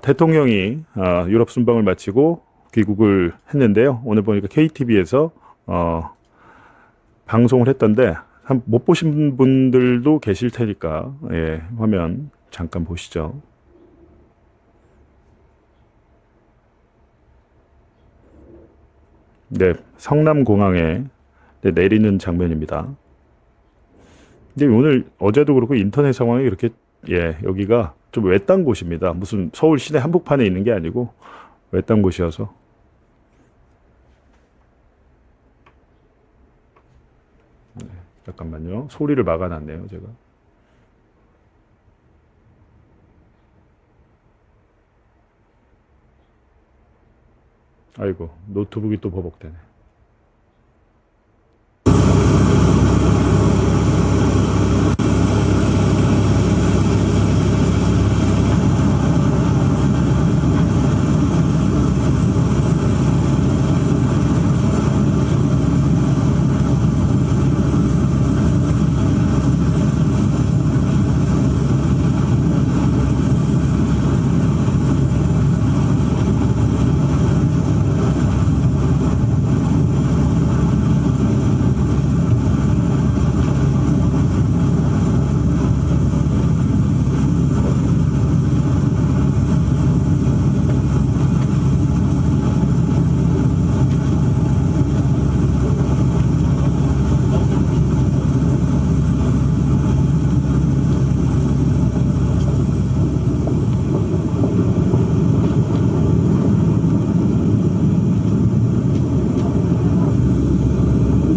대통령이 유럽 순방을 마치고 귀국을 했는데요. 오늘 보니까 KTV에서 방송을 했던데 못 보신 분들도 계실 테니까 예, 화면 잠깐 보시죠. 네, 성남공항에 내리는 장면입니다. 근데 오늘 어제도 그렇고 인터넷 상황이 이렇게 예, 여기가 좀 외딴 곳입니다. 무슨 서울 시내 한복판에 있는 게 아니고 외딴 곳이어서 잠깐만요. 소리를 막아놨네요, 제가. 아이고, 노트북이 또 버벅대네.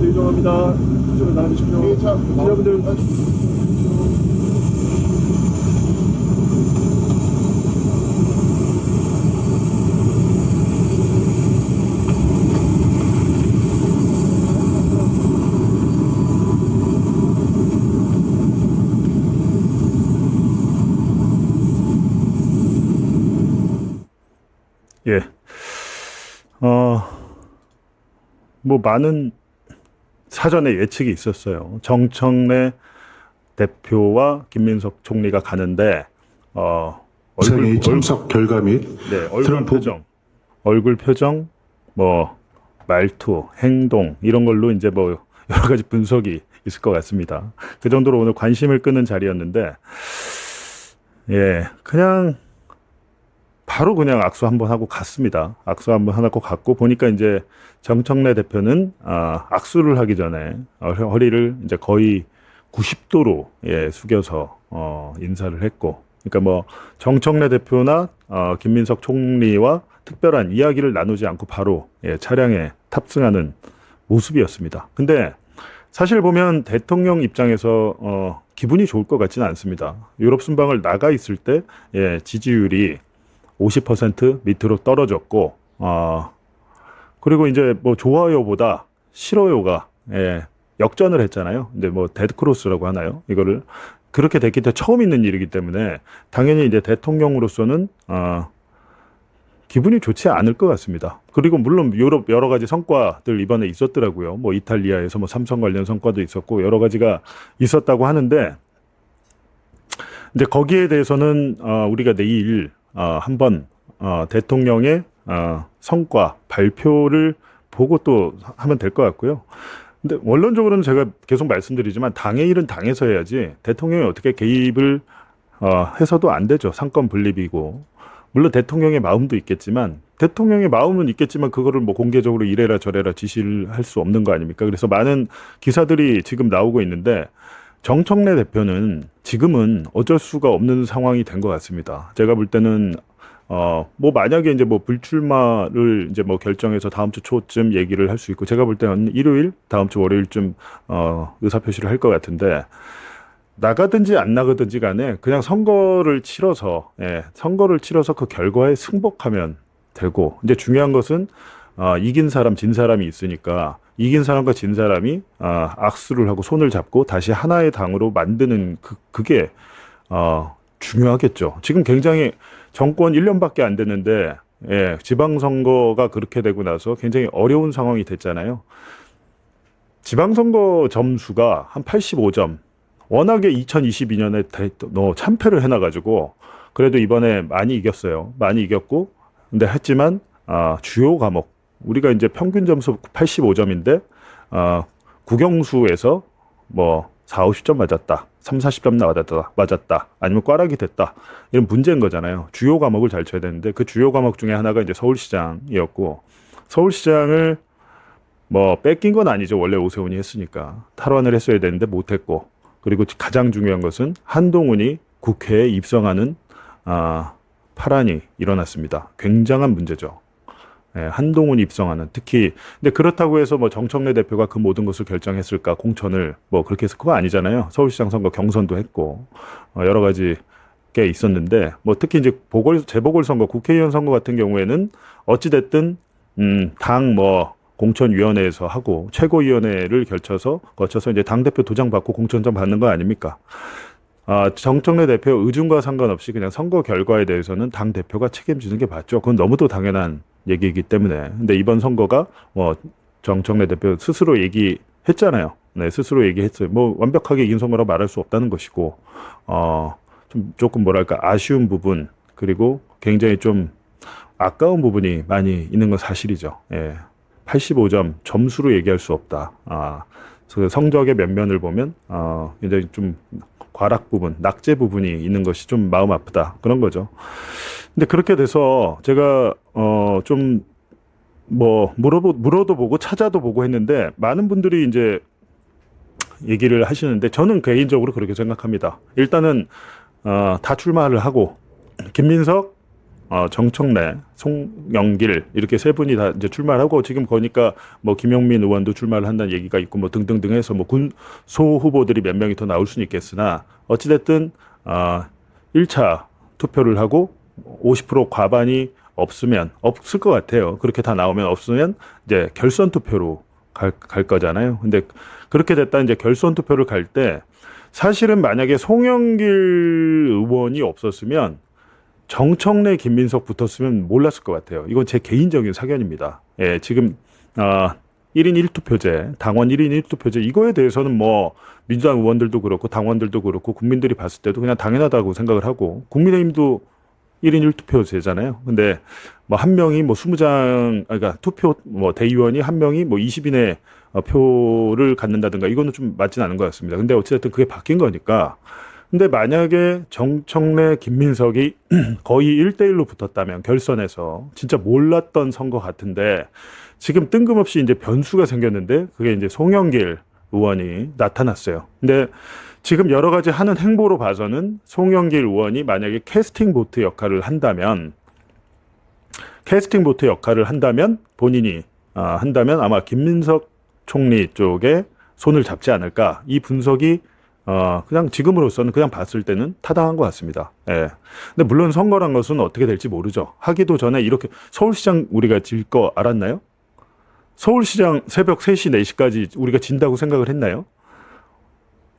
이동합니다. 이쪽으로 나와주십시오. 여러분들. 예. 뭐 많은 사전에 예측이 있었어요. 정청래 대표와 김민석 총리가 가는데 상의 참석 결과 및 네, 얼굴 트럼프 표정, 얼굴 표정, 뭐 말투, 행동 이런 걸로 이제 뭐 여러 가지 분석이 있을 것 같습니다. 그 정도로 오늘 관심을 끄는 자리였는데 예, 그냥 바로 그냥 악수 한번 하고 갔습니다. 악수 한번 하고 갔고 보니까 이제 정청래 대표는 악수를 하기 전에 허리를 이제 거의 90도로 예, 숙여서 인사를 했고, 그러니까 뭐 정청래 대표나 김민석 총리와 특별한 이야기를 나누지 않고 바로 예, 차량에 탑승하는 모습이었습니다. 근데 사실 보면 대통령 입장에서 기분이 좋을 것 같지는 않습니다. 유럽 순방을 나가 있을 때 예, 지지율이 50% 밑으로 떨어졌고, 그리고 이제 뭐 좋아요보다 싫어요가, 예, 역전을 했잖아요. 근데 뭐 데드크로스라고 하나요? 이거를. 그렇게 됐기 때문에 처음 있는 일이기 때문에 당연히 이제 대통령으로서는, 기분이 좋지 않을 것 같습니다. 그리고 물론 유럽 여러 가지 성과들 이번에 있었더라고요. 뭐 이탈리아에서 뭐 삼성 관련 성과도 있었고 여러 가지가 있었다고 하는데, 근데 거기에 대해서는, 우리가 내일 한번 대통령의 성과 발표를 보고 또 하면 될 것 같고요. 근데 원론적으로는 제가 계속 말씀드리지만 당의 일은 당에서 해야지 대통령이 어떻게 개입을 해서도 안 되죠. 상권 분립이고. 물론 대통령의 마음도 있겠지만 대통령의 마음은 있겠지만 그거를 뭐 공개적으로 이래라 저래라 지시를 할 수 없는 거 아닙니까? 그래서 많은 기사들이 지금 나오고 있는데 정청래 대표는 지금은 어쩔 수가 없는 상황이 된 것 같습니다. 제가 볼 때는 뭐 만약에 이제 뭐 불출마를 이제 뭐 결정해서 다음 주 초쯤 얘기를 할 수 있고 제가 볼 때는 일요일 다음 주 월요일쯤 의사 표시를 할 것 같은데 나가든지 안 나가든지 간에 그냥 선거를 치러서 예, 선거를 치러서 그 결과에 승복하면 되고 이제 중요한 것은 이긴 사람 진 사람이 있으니까 이긴 사람과 진 사람이 악수를 하고 손을 잡고 다시 하나의 당으로 만드는 그게 중요하겠죠. 지금 굉장히 정권 1년밖에 안 됐는데 예, 지방선거가 그렇게 되고 나서 굉장히 어려운 상황이 됐잖아요. 지방선거 점수가 한 85점. 워낙에 2022년에 참패를 해놔가지고 그래도 이번에 많이 이겼어요. 많이 이겼고, 근데 했지만, 주요 과목, 우리가 이제 평균 점수 85점인데, 국영수에서 뭐, 4, 50점 맞았다. 3, 40점 맞았다. 아니면 꽈락이 됐다. 이런 문제인 거잖아요. 주요 과목을 잘 쳐야 되는데, 그 주요 과목 중에 하나가 이제 서울시장이었고, 서울시장을 뭐, 뺏긴 건 아니죠. 원래 오세훈이 했으니까. 탈환을 했어야 되는데 못했고, 그리고 가장 중요한 것은 한동훈이 국회에 입성하는 파란이 일어났습니다. 굉장한 문제죠. 예, 한동훈 입성하는 특히 근데 그렇다고 해서 뭐 정청래 대표가 그 모든 것을 결정했을까 공천을 뭐 그렇게 해서 그거 아니잖아요. 서울시장 선거 경선도 했고 여러 가지 게 있었는데 뭐 특히 이제 재보궐 선거 국회의원 선거 같은 경우에는 어찌 됐든 당 뭐 공천위원회에서 하고 최고위원회를 거쳐서 이제 당대표 도장 받고 공천장 받는 거 아닙니까? 정청래 대표 의중과 상관없이 그냥 선거 결과에 대해서는 당 대표가 책임지는 게 맞죠. 그건 너무도 당연한 얘기이기 때문에. 근데 이번 선거가 뭐 정청래 대표 스스로 얘기했잖아요. 네, 스스로 얘기했어요. 뭐 완벽하게 이긴 선거라고 말할 수 없다는 것이고, 조금 뭐랄까 아쉬운 부분 그리고 굉장히 좀 아까운 부분이 많이 있는 건 사실이죠. 예. 85점 점수로 얘기할 수 없다. 그래서 성적의 면면을 보면 굉장히 좀 과락 부분, 낙제 부분이 있는 것이 좀 마음 아프다. 그런 거죠. 근데 그렇게 돼서 제가 좀 뭐 물어도 보고 찾아도 보고 했는데 많은 분들이 이제 얘기를 하시는데 저는 개인적으로 그렇게 생각합니다. 일단은 다 출마를 하고 김민석, 정청래, 송영길 이렇게 세 분이 다 이제 출마를 하고 지금 보니까 뭐 김용민 의원도 출마를 한다는 얘기가 있고 뭐 등등등 해서 뭐 군소 후보들이 몇 명이 더 나올 수는 있겠으나 어찌됐든 1차 투표를 하고 50% 과반이 없을 것 같아요. 그렇게 다 나오면 없으면 이제 결선 투표로 갈 거잖아요. 근데 그렇게 됐다 이제 결선 투표를 갈 때 사실은 만약에 송영길 의원이 없었으면 정청래, 김민석 붙었으면 몰랐을 것 같아요. 이건 제 개인적인 사견입니다. 예, 지금 1인 1투표제, 당원 1인 1투표제 이거에 대해서는 뭐 민주당 의원들도 그렇고 당원들도 그렇고 국민들이 봤을 때도 그냥 당연하다고 생각을 하고 국민의힘도 1인 1투표제잖아요. 근데 뭐 한 명이 뭐 20장 그러니까 투표 뭐 대의원이 한 명이 뭐 20인의 표를 갖는다든가 이거는 좀 맞진 않은 것 같습니다. 근데 어찌됐든 그게 바뀐 거니까 근데 만약에 정청래, 김민석이 거의 1대1로 붙었다면 결선에서 진짜 몰랐던 선거 같은데 지금 뜬금없이 이제 변수가 생겼는데 그게 이제 송영길 의원이 나타났어요. 근데 지금 여러 가지 하는 행보로 봐서는 송영길 의원이 만약에 캐스팅 보트 역할을 한다면 본인이 한다면 아마 김민석 총리 쪽에 손을 잡지 않을까 이 분석이 그냥 지금으로서는 그냥 봤을 때는 타당한 것 같습니다. 예. 근데 물론 선거란 것은 어떻게 될지 모르죠. 하기도 전에 이렇게 서울시장 우리가 질 거 알았나요? 서울시장 새벽 3시, 4시까지 우리가 진다고 생각을 했나요?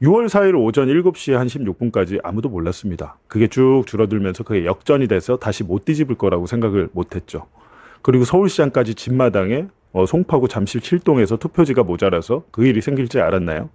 6월 4일 오전 7시 한 16분까지 아무도 몰랐습니다. 그게 쭉 줄어들면서 그게 역전이 돼서 다시 못 뒤집을 거라고 생각을 못 했죠. 그리고 서울시장까지 진마당에 송파구 잠실 7동에서 투표지가 모자라서 그 일이 생길지 알았나요?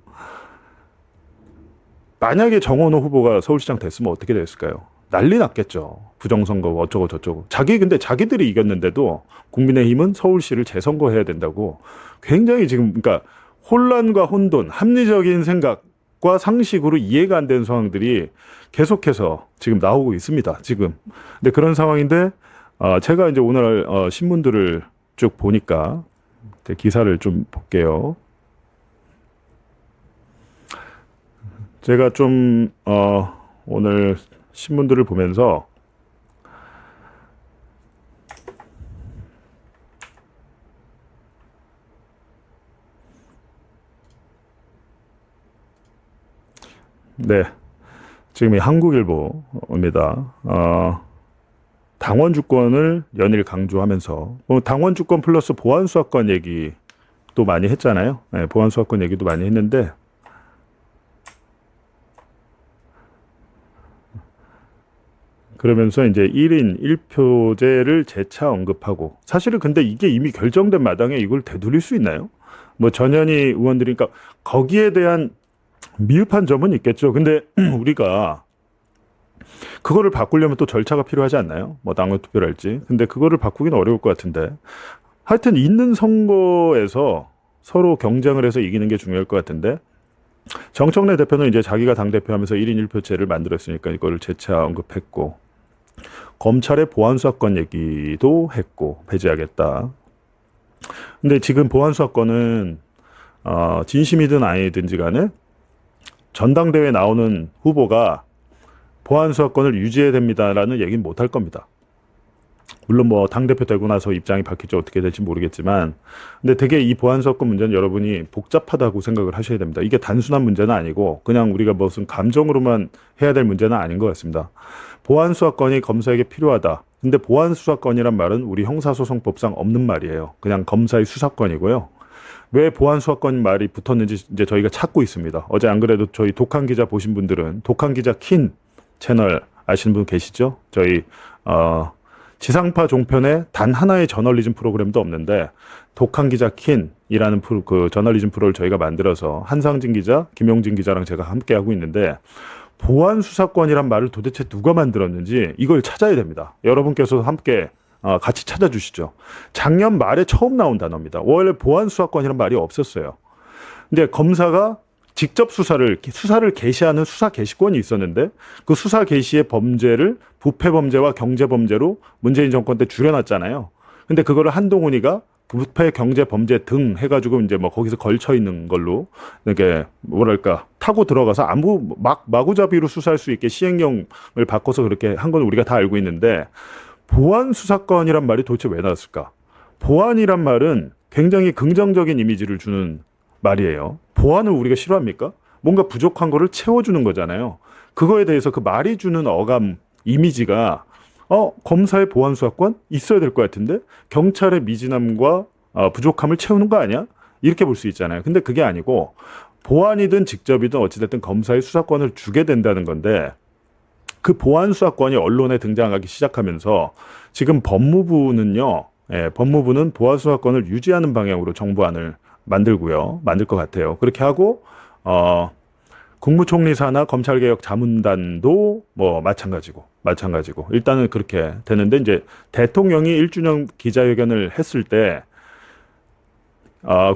만약에 정원호 후보가 서울시장 됐으면 어떻게 됐을까요? 난리 났겠죠. 부정선거고 어쩌고 저쩌고. 근데 자기들이 이겼는데도 국민의힘은 서울시를 재선거해야 된다고 굉장히 지금 그러니까 혼란과 혼돈, 합리적인 생각과 상식으로 이해가 안 되는 상황들이 계속해서 지금 나오고 있습니다. 지금. 근데 그런 상황인데 제가 이제 오늘 신문들을 쭉 보니까 기사를 좀 볼게요. 제가 좀 오늘 신문들을 보면서 네, 지금 이 한국일보입니다. 당원 주권을 연일 강조하면서 당원 주권 플러스 보안 수사권 얘기도 많이 했잖아요. 네, 보안 수사권 얘기도 많이 했는데 그러면서 이제 1인 1표제를 재차 언급하고 사실은 근데 이게 이미 결정된 마당에 이걸 되돌릴 수 있나요? 뭐 전현희 의원들이니까 거기에 대한 미흡한 점은 있겠죠. 근데 우리가 그거를 바꾸려면 또 절차가 필요하지 않나요? 뭐 당원 투표랄지. 근데 그거를 바꾸기는 어려울 것 같은데. 하여튼 있는 선거에서 서로 경쟁을 해서 이기는 게 중요할 것 같은데. 정청래 대표는 이제 자기가 당대표하면서 1인 1표제를 만들었으니까 이거를 재차 언급했고, 검찰의 보안수사권 얘기도 했고 배제하겠다. 근데 지금 보안수사권은 진심이든 아니든지 간에 전당대회에 나오는 후보가 보안수사권을 유지해야 됩니다라는 얘기는 못할 겁니다. 물론 뭐 당대표 되고 나서 입장이 바뀔지 어떻게 될지 모르겠지만, 근데 되게 이 보안수사권 문제는 여러분이 복잡하다고 생각을 하셔야 됩니다. 이게 단순한 문제는 아니고 그냥 우리가 무슨 감정으로만 해야 될 문제는 아닌 것 같습니다. 보안수사권이 검사에게 필요하다. 근데 보안수사권이란 말은 우리 형사소송법상 없는 말이에요. 그냥 검사의 수사권이고요. 왜 보안수사권 말이 붙었는지 이제 저희가 찾고 있습니다. 어제 안 그래도 저희 독한 기자 보신 분들은 독한 기자 킨 채널 아시는 분 계시죠? 저희 지상파 종편에 단 하나의 저널리즘 프로그램도 없는데 독한 기자 킨이라는 그 저널리즘 프로를 저희가 만들어서 한상진 기자, 김용진 기자랑 제가 함께 하고 있는데, 보안 수사권이란 말을 도대체 누가 만들었는지 이걸 찾아야 됩니다. 여러분께서 함께 같이 찾아주시죠. 작년 말에 처음 나온 단어입니다. 원래 보안 수사권이란 말이 없었어요. 근데 검사가 직접 수사를 개시하는 수사 개시권이 있었는데, 그 수사 개시의 범죄를 부패 범죄와 경제 범죄로 문재인 정권 때 줄여놨잖아요. 근데 그거를 한동훈이가 부패 경제 범죄 등 해가지고 이제 뭐 거기서 걸쳐 있는 걸로 이렇게 뭐랄까 타고 들어가서 마구잡이로 수사할 수 있게 시행령을 바꿔서 그렇게 한 건 우리가 다 알고 있는데, 보안 수사권이란 말이 도대체 왜 나왔을까? 보안이란 말은 굉장히 긍정적인 이미지를 주는 말이에요. 보안을 우리가 싫어합니까? 뭔가 부족한 거를 채워주는 거잖아요. 그거에 대해서 그 말이 주는 어감, 이미지가 검사의 보안 수사권 있어야 될 것 같은데 경찰의 미진함과 부족함을 채우는 거 아니야? 이렇게 볼 수 있잖아요. 근데 그게 아니고 보안이든 직접이든 어찌됐든 검사의 수사권을 주게 된다는 건데, 그 보안 수사권이 언론에 등장하기 시작하면서 지금 법무부는요, 법무부는 보안 수사권을 유지하는 방향으로 정부안을 만들 것 같아요. 그렇게 하고 국무총리 산하 검찰개혁 자문단도 뭐 마찬가지고 일단은 그렇게 되는데, 이제 대통령이 1주년 기자회견을 했을 때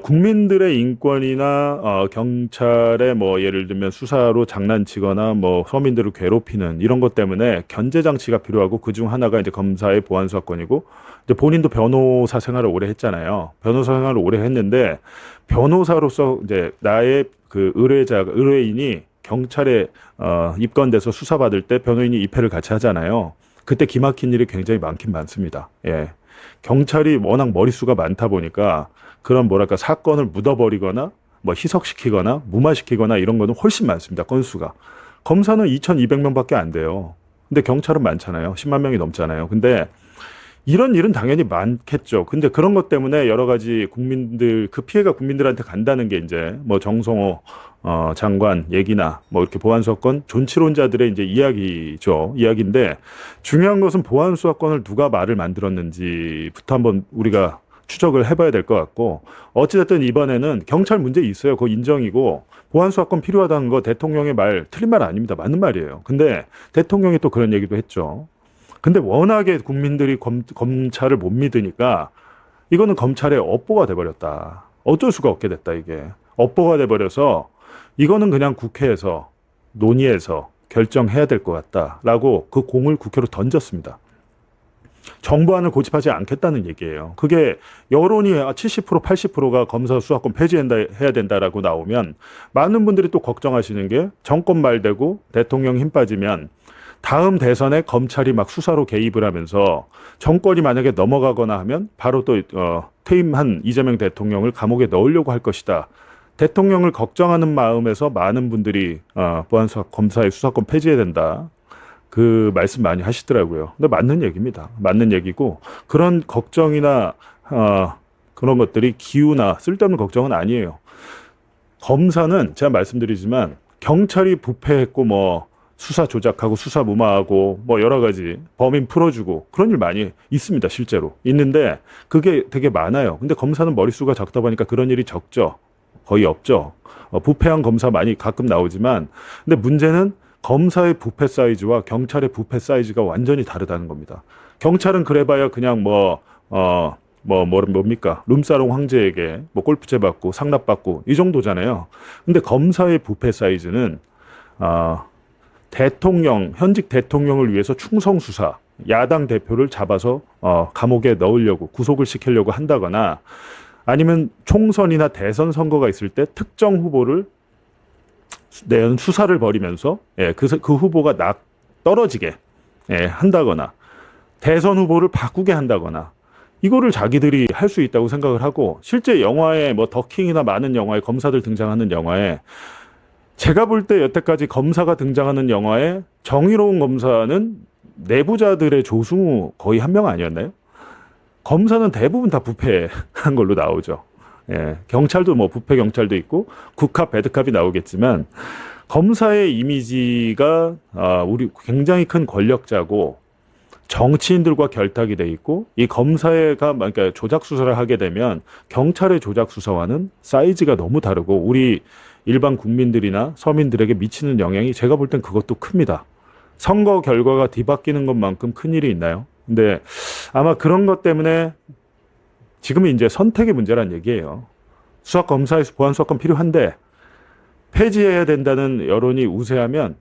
국민들의 인권이나 경찰의 뭐 예를 들면 수사로 장난치거나 뭐 서민들을 괴롭히는 이런 것 때문에 견제 장치가 필요하고, 그중 하나가 이제 검사의 보안 수사권이고, 이제 본인도 변호사 생활을 오래 했잖아요. 변호사 생활을 오래 했는데 변호사로서 이제 나의 그 의뢰인이 경찰에 입건돼서 수사받을 때 변호인이 입회를 같이 하잖아요. 그때 기막힌 일이 굉장히 많긴 많습니다. 예. 경찰이 워낙 머릿수가 많다 보니까 그런 뭐랄까 사건을 묻어버리거나 뭐 희석시키거나 무마시키거나 이런 거는 훨씬 많습니다. 건수가. 검사는 2,200명밖에 안 돼요. 근데 경찰은 많잖아요. 10만 명이 넘잖아요. 근데 이런 일은 당연히 많겠죠. 근데 그런 것 때문에 여러 가지 그 피해가 국민들한테 간다는 게 이제 뭐 정성호 장관 얘기나 뭐 이렇게 보안수사권 존치론자들의 이제 이야기인데, 중요한 것은 보안수사권을 누가 말을 만들었는지부터 한번 우리가 추적을 해봐야 될 것 같고, 어찌됐든 이번에는 경찰 문제 있어요. 그거 인정이고, 보안수사권 필요하다는 거 대통령의 말 틀린 말 아닙니다. 맞는 말이에요. 근데 대통령이 또 그런 얘기도 했죠. 근데 워낙에 국민들이 검찰을 못 믿으니까 이거는 검찰의 업보가 돼버렸다. 어쩔 수가 없게 됐다, 이게. 업보가 돼버려서 이거는 그냥 국회에서 논의해서 결정해야 될 것 같다라고 그 공을 국회로 던졌습니다. 정부안을 고집하지 않겠다는 얘기예요. 그게 여론이 70% 80%가 검사 수사권 폐지해야 된다라고 나오면 많은 분들이 또 걱정하시는 게, 정권 말되고 대통령 힘 빠지면 다음 대선에 검찰이 막 수사로 개입을 하면서 정권이 만약에 넘어가거나 하면 바로 또 퇴임한 이재명 대통령을 감옥에 넣으려고 할 것이다. 대통령을 걱정하는 마음에서 많은 분들이 검사의 수사권 폐지해야 된다. 그 말씀 많이 하시더라고요. 근데 맞는 얘기입니다. 맞는 얘기고, 그런 걱정이나 그런 것들이 기우나 쓸데없는 걱정은 아니에요. 검사는 제가 말씀드리지만 경찰이 부패했고 뭐 수사 조작하고 수사 무마하고 뭐 여러 가지 범인 풀어주고 그런 일 많이 있습니다. 실제로 있는데 그게 되게 많아요. 근데 검사는 머릿수가 적다 보니까 그런 일이 적죠. 거의 없죠. 부패한 검사 많이 가끔 나오지만, 근데 문제는 검사의 부패 사이즈와 경찰의 부패 사이즈가 완전히 다르다는 겁니다. 경찰은 그래봐야 그냥 뭡니까? 룸사롱 황제에게 뭐 골프채 받고 상납 받고 이 정도잖아요. 근데 검사의 부패 사이즈는 현직 대통령을 위해서 충성 수사, 야당 대표를 잡아서 감옥에 넣으려고 구속을 시키려고 한다거나 아니면 총선이나 대선 선거가 있을 때 특정 후보를 내연 수사를 벌이면서 그 후보가 떨어지게 한다거나 대선 후보를 바꾸게 한다거나 이거를 자기들이 할 수 있다고 생각을 하고 실제 영화에 뭐 더킹이나 많은 영화에 검사들 등장하는 영화에 제가 볼 때 여태까지 검사가 등장하는 영화에 정의로운 검사는 내부자들의 조승우 거의 한 명 아니었나요? 검사는 대부분 다 부패한 걸로 나오죠. 경찰도 뭐 부패 경찰도 있고 굿캅 배드캅이 나오겠지만 검사의 이미지가 우리 굉장히 큰 권력자고 정치인들과 결탁이 돼 있고 이 검사가 그러니까 조작 수사를 하게 되면 경찰의 조작 수사와는 사이즈가 너무 다르고 우리 일반 국민들이나 서민들에게 미치는 영향이 제가 볼 땐 그것도 큽니다. 선거 결과가 뒤바뀌는 것만큼 큰 일이 있나요? 근데 아마 그런 것 때문에 지금은 이제 선택의 문제란 얘기예요. 수사검사에서 보안수사권 필요한데 폐지해야 된다는 여론이 우세하면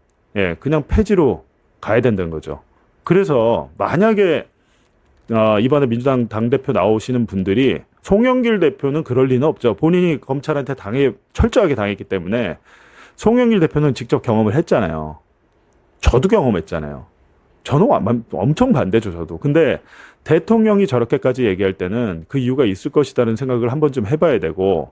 그냥 폐지로 가야 된다는 거죠. 그래서 만약에 이번에 민주당 당대표 나오시는 분들이 송영길 대표는 그럴 리는 없죠. 본인이 검찰한테 철저하게 당했기 때문에 송영길 대표는 직접 경험을 했잖아요. 저도 경험했잖아요. 저는 엄청 반대죠, 저도. 근데 대통령이 저렇게까지 얘기할 때는 그 이유가 있을 것이라는 생각을 한 번쯤 해봐야 되고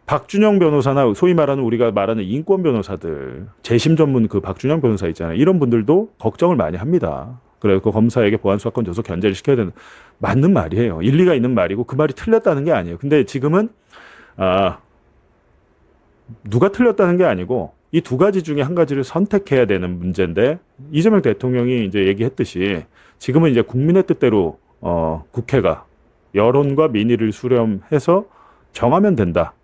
박준영 변호사나 소위 말하는 우리가 말하는 인권 변호사들, 재심 전문 그 박준영 변호사 있잖아요. 이런 분들도 걱정을 많이 합니다. 그래서 그 검사에게 보안수사권 줘서 견제를 시켜야 되는 맞는 말이에요. 일리가 있는 말이고 그 말이 틀렸다는 게 아니에요. 근데 지금은 누가 틀렸다는 게 아니고 이 두 가지 중에 한 가지를 선택해야 되는 문제인데 이재명 대통령이 이제 얘기했듯이 지금은 이제 국민의 뜻대로 국회가 여론과 민의를 수렴해서 정하면 된다.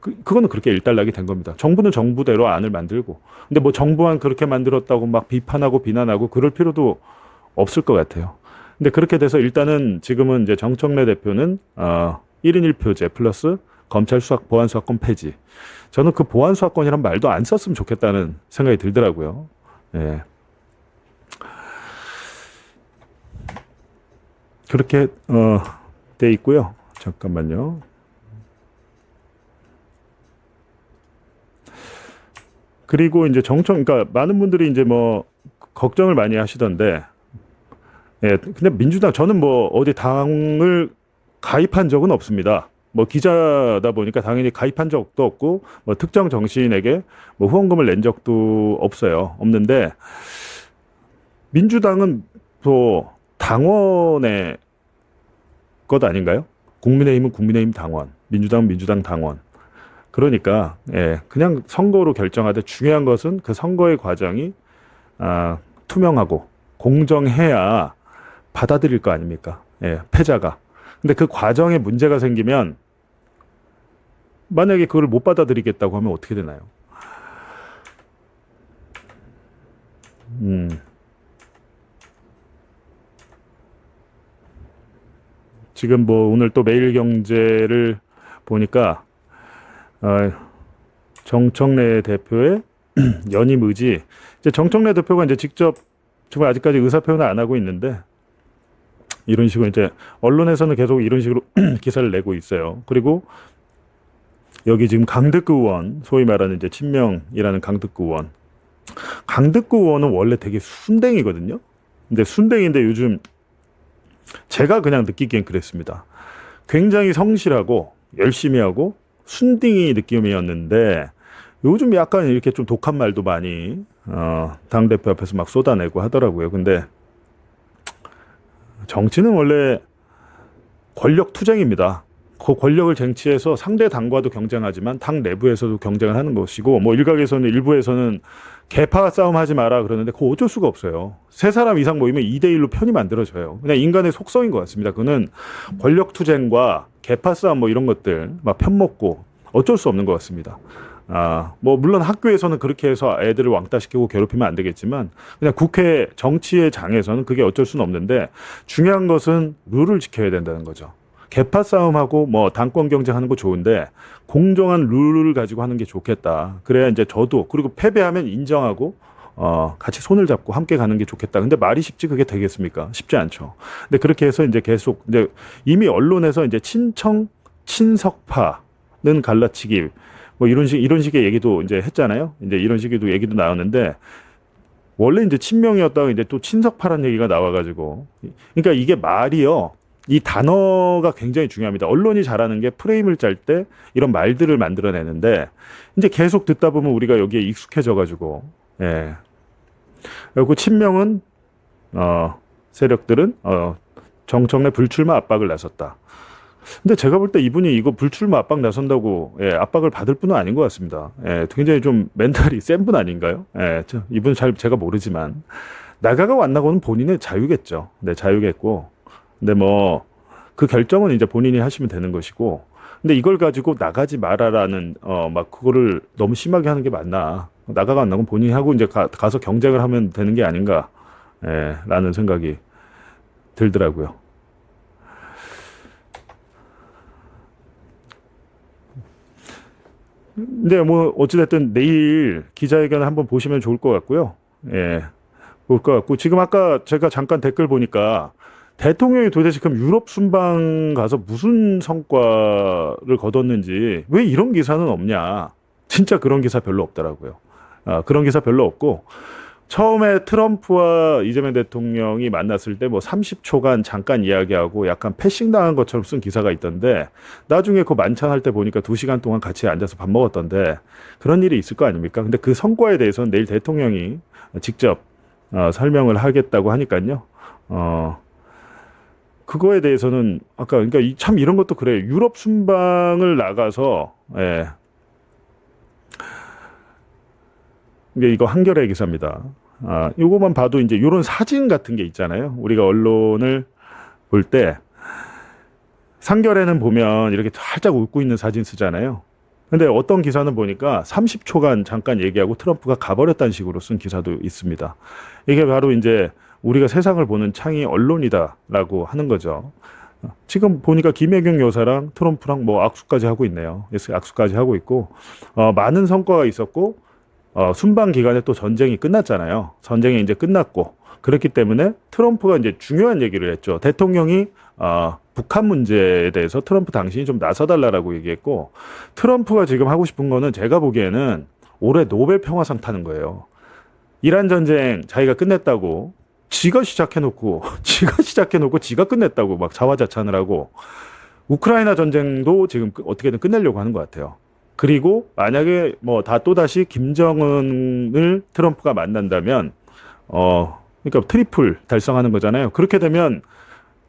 그거는 그렇게 일단락이 된 겁니다. 정부는 정부대로 안을 만들고. 근데 뭐 정부만 그렇게 만들었다고 막 비판하고 비난하고 그럴 필요도 없을 것 같아요. 근데 그렇게 돼서 일단은 지금은 이제 정청래 대표는 1인 1표제 플러스 검찰 보안수사권 폐지. 저는 그 보안수사권이란 말도 안 썼으면 좋겠다는 생각이 들더라고요. 예. 그렇게 돼 있고요. 잠깐만요. 그리고 이제 그러니까 많은 분들이 이제 뭐 걱정을 많이 하시던데, 근데 민주당 저는 뭐 어디 당을 가입한 적은 없습니다. 뭐 기자다 보니까 당연히 가입한 적도 없고 뭐 특정 정치인에게 뭐 후원금을 낸 적도 없는데 민주당은 또 당원의 것 아닌가요? 국민의힘은 국민의힘 당원, 민주당은 민주당 당원. 그러니까 그냥 선거로 결정하되 중요한 것은 그 선거의 과정이 투명하고 공정해야 받아들일 거 아닙니까? 패자가. 근데 그 과정에 문제가 생기면 만약에 그걸 못 받아들이겠다고 하면 어떻게 되나요? 지금 뭐 오늘 또 매일경제를 보니까 정청래 대표의 연임 의지. 이제 정청래 대표가 이제 직접 정말 아직까지 의사 표현을 안 하고 있는데 이런 식으로 이제 언론에서는 계속 이런 식으로 기사를 내고 있어요. 그리고 여기 지금 강득구 의원, 소위 말하는 이제 친명이라는 강득구 의원. 강득구 의원은 원래 되게 순댕이거든요. 근데 순댕인데 요즘 제가 그냥 느끼기엔 그랬습니다. 굉장히 성실하고 열심히 하고 순딩이 느낌이었는데 요즘 약간 이렇게 좀 독한 말도 많이 당대표 앞에서 막 쏟아내고 하더라고요. 근데 정치는 원래 권력 투쟁입니다. 그 권력을 쟁취해서 상대 당과도 경쟁하지만 당 내부에서도 경쟁을 하는 것이고 뭐 일부에서는 개파 싸움 하지 마라 그러는데 그거 어쩔 수가 없어요. 세 사람 이상 모이면 2대1로 편이 만들어져요. 그냥 인간의 속성인 것 같습니다. 그는 권력 투쟁과 개파 싸움 뭐 이런 것들 막 편먹고 어쩔 수 없는 것 같습니다. 뭐 물론 학교에서는 그렇게 해서 애들을 왕따시키고 괴롭히면 안 되겠지만 그냥 국회 정치의 장에서는 그게 어쩔 수는 없는데 중요한 것은 룰을 지켜야 된다는 거죠. 개파 싸움하고 뭐 당권 경쟁하는 거 좋은데 공정한 룰을 가지고 하는 게 좋겠다. 그래야 이제 저도 그리고 패배하면 인정하고 같이 손을 잡고 함께 가는 게 좋겠다. 근데 말이 쉽지 그게 되겠습니까? 쉽지 않죠. 근데 그렇게 해서 이제 계속 이제 이미 언론에서 이제 친석파는 갈라치기 뭐 이런 식의 얘기도 이제 했잖아요. 이제 이런 식의 얘기도 나왔는데 원래 이제 친명이었다가 이제 또 친석파란 얘기가 나와가지고 그러니까 이게 말이요. 이 단어가 굉장히 중요합니다. 언론이 잘하는 게 프레임을 짤 때 이런 말들을 만들어내는데 이제 계속 듣다 보면 우리가 여기에 익숙해져가지고 예. 그리고 친명은 세력들은 정청래 불출마 압박을 나섰다. 근데 제가 볼 때 이분이 이거 불출마 압박 나선다고 압박을 받을 분은 아닌 것 같습니다. 굉장히 좀 멘탈이 센 분 아닌가요? 이분 잘 제가 모르지만 나가고 안 나고는 본인의 자유겠죠. 네, 자유겠고. 근데 뭐 그 결정은 이제 본인이 하시면 되는 것이고. 근데 이걸 가지고 나가지 말아라는 막 그거를 너무 심하게 하는 게 맞나? 나가가 안 나고 본인이 하고 이제 가서 경쟁을 하면 되는 게 아닌가? 라는 생각이 들더라고요. 근데 뭐 어찌됐든 내일 기자회견을 한번 보시면 좋을 것 같고요. 볼 것 같고 지금 아까 제가 잠깐 댓글 보니까 대통령이 도대체 그럼 유럽 순방 가서 무슨 성과를 거뒀는지 왜 이런 기사는 없냐? 진짜 그런 기사 별로 없더라고요. 그런 기사 별로 없고 처음에 트럼프와 이재명 대통령이 만났을 때 뭐 30초간 잠깐 이야기하고 약간 패싱 당한 것처럼 쓴 기사가 있던데 나중에 그 만찬할 때 보니까 2시간 동안 같이 앉아서 밥 먹었던데 그런 일이 있을 거 아닙니까? 근데 그 성과에 대해서는 내일 대통령이 직접 설명을 하겠다고 하니까요. 그거에 대해서는 아까 그러니까 참 이런 것도 그래요. 유럽 순방을 나가서 이거 한겨레 기사입니다. 요거만 봐도 이제 요런 사진 같은 게 있잖아요. 우리가 언론을 볼 때 상결에는 보면 이렇게 살짝 웃고 있는 사진 쓰잖아요. 근데 어떤 기사는 보니까 30초간 잠깐 얘기하고 트럼프가 가버렸다는 식으로 쓴 기사도 있습니다. 이게 바로 이제 우리가 세상을 보는 창이 언론이다라고 하는 거죠. 지금 보니까 김혜경 여사랑 트럼프랑 뭐 악수까지 하고 있네요. 악수까지 하고 있고 많은 성과가 있었고 순방 기간에 또 전쟁이 끝났잖아요. 전쟁이 이제 끝났고 그렇기 때문에 트럼프가 이제 중요한 얘기를 했죠. 대통령이 북한 문제에 대해서 트럼프 당신이 좀 나서달라고 얘기했고 트럼프가 지금 하고 싶은 거는 제가 보기에는 올해 노벨 평화상 타는 거예요. 이란 전쟁 자기가 끝냈다고 지가 시작해놓고 지가 끝냈다고 막 자화자찬을 하고 우크라이나 전쟁도 지금 어떻게든 끝내려고 하는 것 같아요. 그리고 만약에 뭐 또다시 김정은을 트럼프가 만난다면 그러니까 트리플 달성하는 거잖아요. 그렇게 되면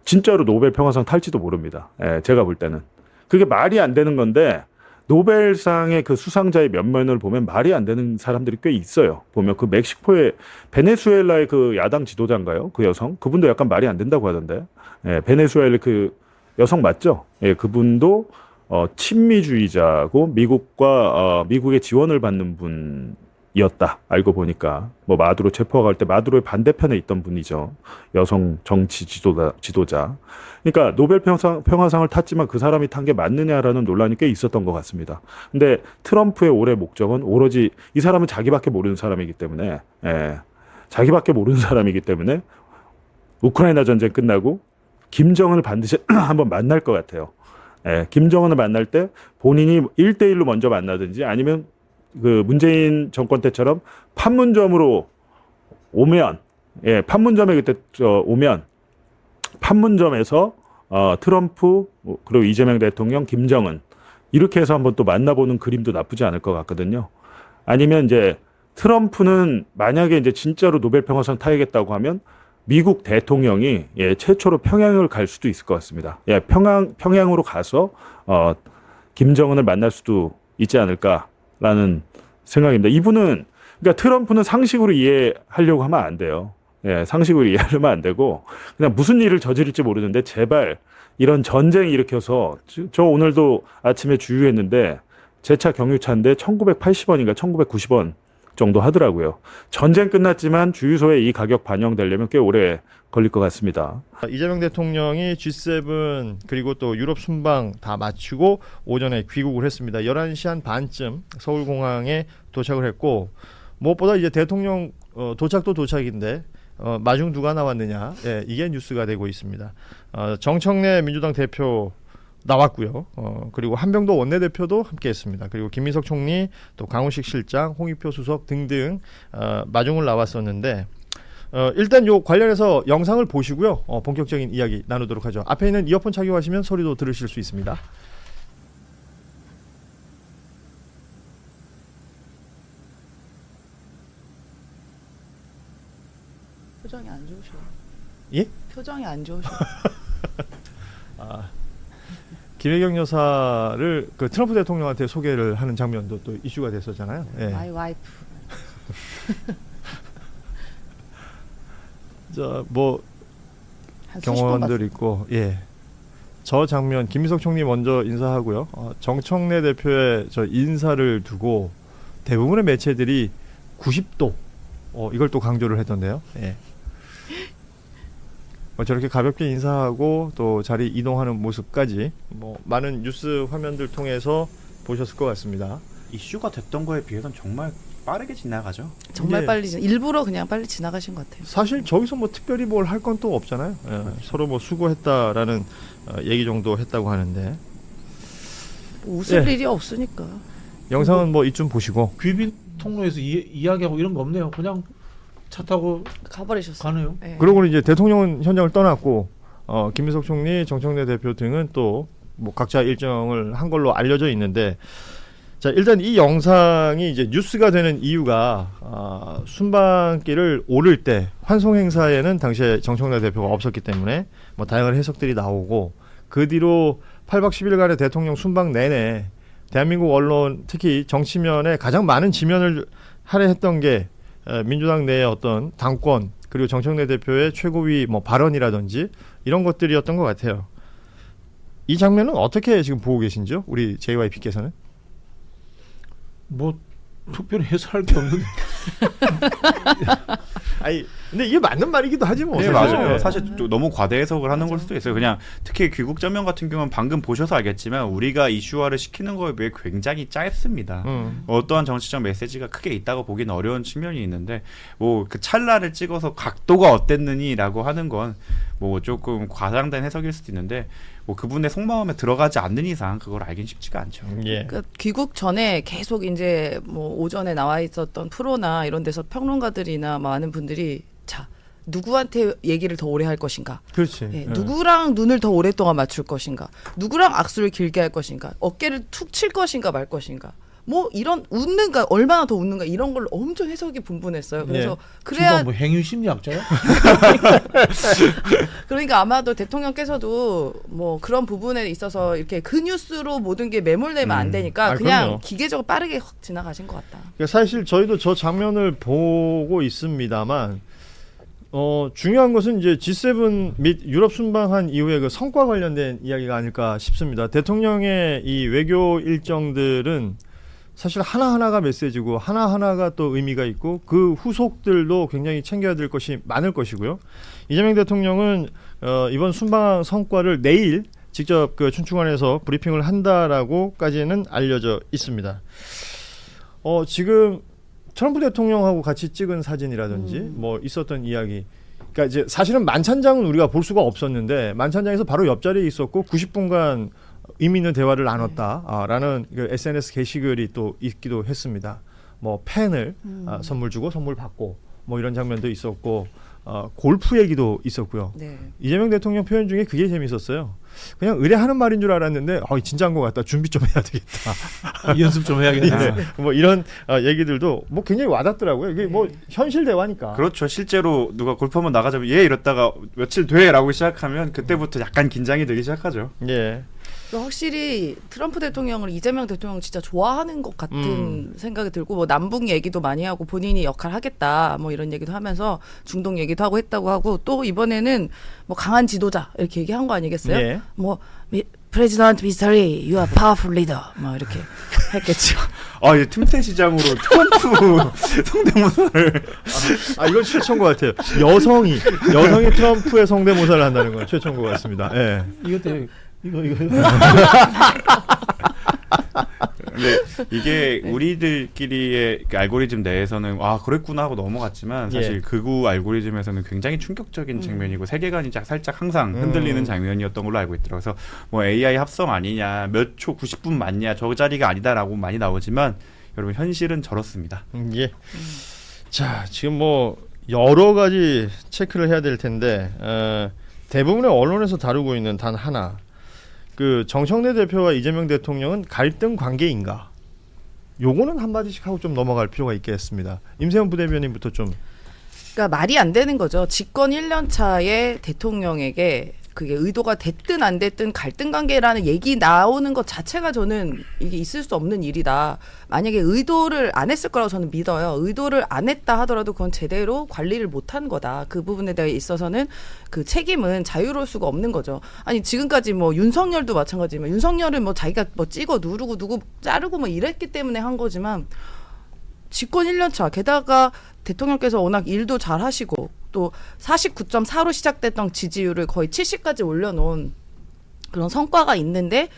진짜로 노벨 평화상 탈지도 모릅니다. 제가 볼 때는 그게 말이 안 되는 건데 노벨상의 그 수상자의 면면을 보면 말이 안 되는 사람들이 꽤 있어요. 보면 그 멕시코의 베네수엘라의 그 야당 지도자인가요? 그 여성 그분도 약간 말이 안 된다고 하던데 베네수엘라 그 여성 맞죠? 그분도 친미주의자고 미국의 지원을 받는 분이었다. 알고 보니까 뭐 마두로 체포가 갈 때 마두로의 반대편에 있던 분이죠. 여성 정치 지도자. 그러니까 노벨 평화상을 탔지만 그 사람이 탄 게 맞느냐라는 논란이 꽤 있었던 것 같습니다. 근데 트럼프의 올해 목적은 오로지 이 사람은 자기밖에 모르는 사람이기 때문에 우크라이나 전쟁 끝나고 김정은을 반드시 한번 만날 것 같아요. 김정은을 만날 때 본인이 1대1로 먼저 만나든지 아니면 그 문재인 정권 때처럼 판문점으로 오면 판문점에 그때 오면 판문점에서 트럼프 그리고 이재명 대통령 김정은 이렇게 해서 한번 또 만나보는 그림도 나쁘지 않을 것 같거든요. 아니면 이제 트럼프는 만약에 이제 진짜로 노벨 평화상 타야겠다고 하면 미국 대통령이 최초로 평양을 갈 수도 있을 것 같습니다. 평양으로 가서 김정은을 만날 수도 있지 않을까라는 생각입니다. 이분은 그러니까 트럼프는 상식으로 이해하려고 하면 안 돼요. 상식으로 이해하려면 안 되고 그냥 무슨 일을 저지를지 모르는데 제발 이런 전쟁 일으켜서 저 오늘도 아침에 주유했는데 제 차 경유차인데 1980원인가 1990원 정도 하더라고요. 전쟁 끝났지만 주유소에 이 가격 반영되려면 꽤 오래 걸릴 것 같습니다. 이재명 대통령이 G7 그리고 또 유럽 순방 다 마치고 오전에 귀국을 했습니다. 11시 한 반쯤 서울공항에 도착을 했고 무엇보다 이제 대통령 도착도 도착인데 마중 누가 나왔느냐 이게 뉴스가 되고 있습니다. 정청래 민주당 대표 나왔고요. 그리고 한병도 원내대표도 함께했습니다. 그리고 김민석 총리, 또 강훈식 실장, 홍익표 수석 등등 마중을 나왔었는데 일단 요 관련해서 영상을 보시고요. 본격적인 이야기 나누도록 하죠. 앞에 있는 이어폰 착용하시면 소리도 들으실 수 있습니다. 표정이 안 좋으셔. 예? 표정이 안 좋으셔. 김혜경 여사를 그 트럼프 대통령한테 소개를 하는 장면도 또 이슈가 됐었잖아요. 예. 마이 와이프. 자, 뭐 한 수십 번 경호원들 있고, 예. 저 장면 김민석 총리 먼저 인사하고요. 정청래 대표의 저 인사를 두고 대부분의 매체들이 90도 이걸 또 강조를 했던데요. 예. 저렇게 가볍게 인사하고 또 자리 이동하는 모습까지 뭐 많은 뉴스 화면들 통해서 보셨을 것 같습니다. 이슈가 됐던 거에 비해서는 정말 빠르게 지나가죠. 정말 이게 빨리 일부러 그냥 빨리 지나가신 것 같아요. 사실 저기서 뭐 특별히 뭘 할 건 또 없잖아요. 예, 서로 뭐 수고했다라는 얘기 정도 했다고 하는데 뭐 웃을 예. 일이 없으니까. 영상은 뭐 이쯤 보시고 귀빈 통로에서 이야기하고 이런 거 없네요. 그냥 차 타고 가버리셨어요. 가네요. 예. 그러고 이제 대통령은 현장을 떠났고 김민석 총리, 정청래 대표 등은 또 뭐 각자 일정을 한 걸로 알려져 있는데 자 일단 이 영상이 이제 뉴스가 되는 이유가 순방길을 오를 때 환송 행사에는 당시에 정청래 대표가 없었기 때문에 뭐 다양한 해석들이 나오고 그 뒤로 8박 10일간의 대통령 순방 내내 대한민국 언론 특히 정치면에 가장 많은 지면을 할애했던 게 민주당 내의 어떤 당권 그리고 정청래 대표의 최고위 뭐 발언이라든지 이런 것들이었던 것 같아요. 이 장면은 어떻게 지금 보고 계신지요? 우리 JYP께서는? 뭐 특별히 해설할 게 없는데. 아니 근데 이게 맞는 말이기도 하지 뭐. 네, 사실. 맞아요. 사실 좀 너무 과대 해석을 하는 걸 수도 있어요. 그냥 특히 귀국 전면 같은 경우는 방금 보셔서 알겠지만 우리가 이슈화를 시키는 거에 비해 굉장히 짧습니다. 어떠한 정치적 메시지가 크게 있다고 보기는 어려운 측면이 있는데 뭐 그 찰나를 찍어서 각도가 어땠느니라고 하는 건 뭐 조금 과장된 해석일 수도 있는데 뭐 그분의 속마음에 들어가지 않는 이상 그걸 알긴 쉽지가 않죠. 예. 그 귀국 전에 계속 이제 뭐 오전에 나와 있었던 프로나 이런 데서 평론가들이나 많은 분들이 자 누구한테 얘기를 더 오래 할 것인가? 그렇지. 예, 누구랑 눈을 더 오랫동안 맞출 것인가? 누구랑 악수를 길게 할 것인가? 어깨를 툭 칠 것인가 말 것인가? 뭐 이런 웃는가 얼마나 더 웃는가 이런 걸로 엄청 해석이 분분했어요. 그래서 그래야 뭐 행위 심리학자야? 그러니까 아마도 대통령께서도 뭐 그런 부분에 있어서 이렇게 그 뉴스로 모든 게 매몰되면 안 되니까 그냥 그럼요. 기계적으로 빠르게 확 지나가신 것 같다. 그러니까 사실 저희도 저 장면을 보고 있습니다만 중요한 것은 이제 G7 및 유럽 순방한 이후에 그 성과 관련된 이야기가 아닐까 싶습니다. 대통령의 이 외교 일정들은 사실 하나하나가 메시지고 하나하나가 또 의미가 있고 그 후속들도 굉장히 챙겨야 될 것이 많을 것이고요. 이재명 대통령은 이번 순방 성과를 내일 직접 그 춘추관에서 브리핑을 한다라고까지는 알려져 있습니다. 지금 트럼프 대통령하고 같이 찍은 사진이라든지 뭐 있었던 이야기. 그러니까 이제 사실은 만찬장은 우리가 볼 수가 없었는데 만찬장에서 바로 옆자리에 있었고 90분간 의미 있는 대화를 나눴다라는 그 SNS 게시글이 또 있기도 했습니다. 뭐 펜을 선물 주고 선물 받고 뭐 이런 장면도 있었고 골프 얘기도 있었고요. 네. 이재명 대통령 표현 중에 그게 재밌었어요. 그냥 의뢰하는 말인 줄 알았는데 진짜인 것 같다. 준비 좀 해야 되겠다. 연습 좀 해야겠다. 네. 뭐 이런 얘기들도 뭐 굉장히 와닿더라고요. 이게 뭐 현실 대화니까. 그렇죠. 실제로 누가 골프 한번 나가자면 이러다가 며칠 돼라고 시작하면 그때부터 약간 긴장이 되기 시작하죠. 예. 확실히 트럼프 대통령을 이재명 대통령 진짜 좋아하는 것 같은 생각이 들고 뭐 남북 얘기도 많이 하고 본인이 역할 하겠다 뭐 이런 얘기도 하면서 중동 얘기도 하고 했다고 하고 또 이번에는 뭐 강한 지도자 이렇게 얘기한 거 아니겠어요? 예. 뭐 President Mr. Lee, you are powerful leader. 막 이렇게 했겠죠. 아, 이제 틈새 시장으로 트럼프 성대모사를. 아 이건 최초인 것 같아요. 여성이 트럼프의 성대모사를 한다는 건 최초인 것 같습니다. 예. 이거 근데 이게 우리들끼리의 그 알고리즘 내에서는 그랬구나 하고 넘어갔지만 사실 극우 알고리즘에서는 굉장히 충격적인 측면이고 세계관이 살짝 항상 흔들리는 장면이었던 걸로 알고 있더라고요. 그래서 뭐 AI 합성 아니냐, 몇 초 90분 맞냐, 저 자리가 아니다라고 많이 나오지만 여러분 현실은 저렇습니다. 예. 자, 지금 뭐 여러 가지 체크를 해야 될 텐데 대부분의 언론에서 다루고 있는 단 하나. 그 정청래 대표와 이재명 대통령은 갈등 관계인가? 요거는 한마디씩 하고 좀 넘어갈 필요가 있겠습니다. 임세훈 부대변인부터 좀. 그러니까 말이 안 되는 거죠. 집권 1년 차에 대통령에게 그게 의도가 됐든 안 됐든 갈등 관계라는 얘기 나오는 것 자체가 저는 이게 있을 수 없는 일이다. 만약에 의도를 안 했을 거라고 저는 믿어요. 의도를 안 했다 하더라도 그건 제대로 관리를 못한 거다. 그 부분에 대해 있어서는 그 책임은 자유로울 수가 없는 거죠. 아니 지금까지 뭐 윤석열도 마찬가지지만 윤석열은 뭐 자기가 뭐 찍어 누르고 누구 자르고 뭐 이랬기 때문에 한 거지만 집권 1년 차 게다가 대통령께서 워낙 일도 잘 하시고 또 49.4로 시작됐던 지지율을 거의 70까지 올려놓은 그런 성과가 있는데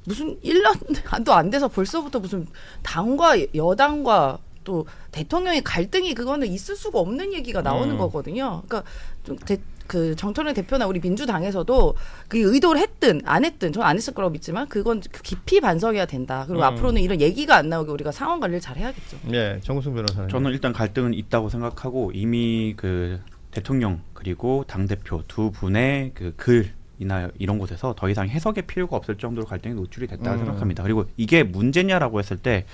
무슨 1년도 안 돼서 벌써부터 무슨 당과 여당과 또 대통령의 갈등이 그거는 있을 수가 없는 얘기가 나오는 거거든요. 그러니까 좀 그 정청래 대표나 우리 민주당에서도 그 의도를 했든 안 했든 저는 안 했을 거라고 믿지만 그건 깊이 반성해야 된다. 그리고 앞으로는 이런 얘기가 안 나오게 우리가 상황 관리를 잘 해야겠죠. 예, 정우승 변호사님. 저는 일단 갈등은 있다고 생각하고 이미 그 대통령 그리고 당 대표 두 분의 그 글이나 이런 곳에서 더 이상 해석의 필요가 없을 정도로 갈등이 노출이 됐다고 생각합니다. 그리고 이게 문제냐라고 했을 때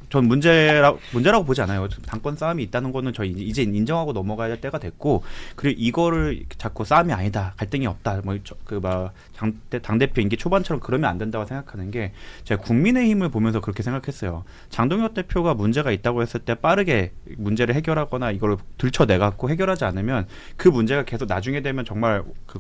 전 문제라고 보지 않아요. 당권 싸움이 있다는 거는 저희 이제 인정하고 넘어가야 될 때가 됐고, 그리고 이거를 자꾸 싸움이 아니다, 갈등이 없다, 당 대표 임기 초반처럼 그러면 안 된다고 생각하는 게 제가 국민의힘을 보면서 그렇게 생각했어요. 장동혁 대표가 문제가 있다고 했을 때 빠르게 문제를 해결하거나 이걸 들춰내갖고 해결하지 않으면 그 문제가 계속 나중에 되면 정말 그